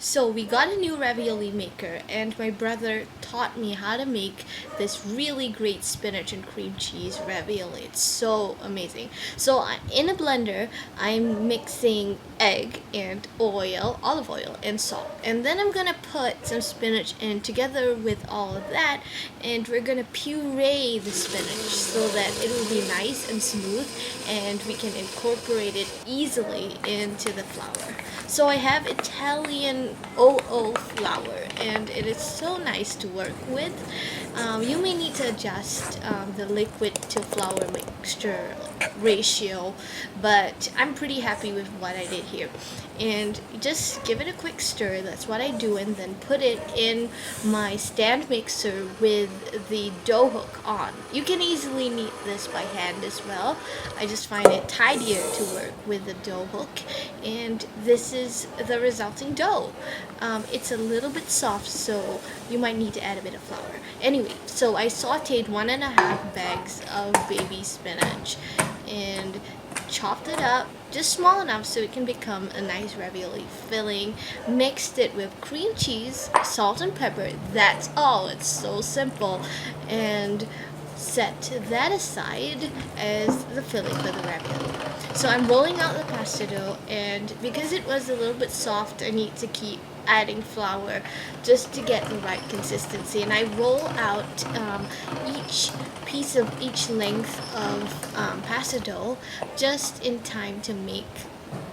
So we got a new ravioli maker, and my brother taught me how to make this really great spinach and cream cheese ravioli. It's so amazing. So in a blender, I'm mixing egg and oil, olive oil, and salt. And then I'm gonna put some spinach in together with all of that, and we're gonna puree the spinach so that it will be nice and smooth, and we can incorporate it easily into the flour. So I have Italian OO flour, and it is so nice to work with. You may need to adjust the liquid to flour mixture ratio, but I'm pretty happy with what I did here. And just give it a quick stir, that's what I do, and then put it in my stand mixer with the dough hook on. You can easily knead this by hand as well. I just find it tidier to work with the dough hook, and this is the resulting dough. It's a little bit soft, so you might need to add a bit of flour. Anyway, so I sauteed 1.5 bags of baby spinach and chopped it up just small enough so it can become a nice ravioli filling. Mixed it with cream cheese, salt and pepper. That's all. It's so simple. And set that aside as the filling for the ravioli. So I'm rolling out the pasta dough, and because it was a little bit soft, I need to keep adding flour just to get the right consistency. And I roll out each piece of each length of pasta dough just in time to make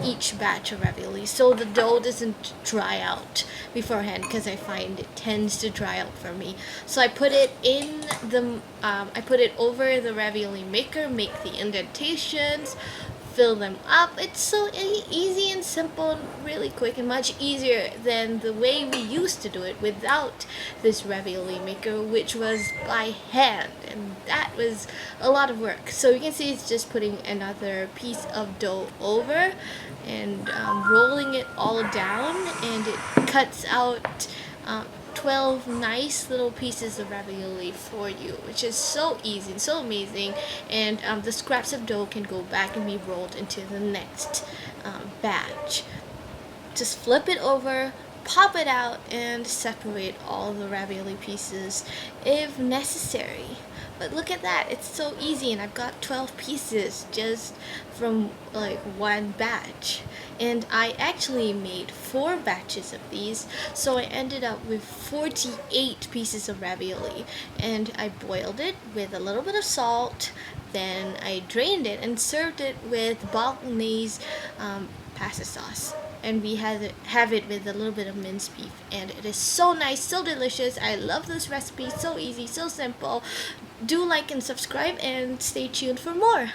each batch of ravioli, so the dough doesn't dry out beforehand, because I find it tends to dry out for me. So I put it in the I put it over the ravioli maker, make the indentations, fill them up. It's so easy and simple and really quick, and much easier than the way we used to do it without this ravioli maker, which was by hand, and that was a lot of work. So you can see it's just putting another piece of dough over and rolling it all down, and it cuts out 12 nice little pieces of ravioli for you, which is so easy and so amazing. And the scraps of dough can go back and be rolled into the next batch. Just flip it over, pop it out, and separate all the ravioli pieces if necessary. But look at that, it's so easy, and I've got 12 pieces just from like one batch. And I actually made 4 batches of these, so I ended up with 48 pieces of ravioli. And I boiled it with a little bit of salt, then I drained it and served it with bolognese pasta sauce. And we have it with a little bit of minced beef, and it is so nice, so delicious. I love this recipe, so easy, so simple. Do like and subscribe, and stay tuned for more.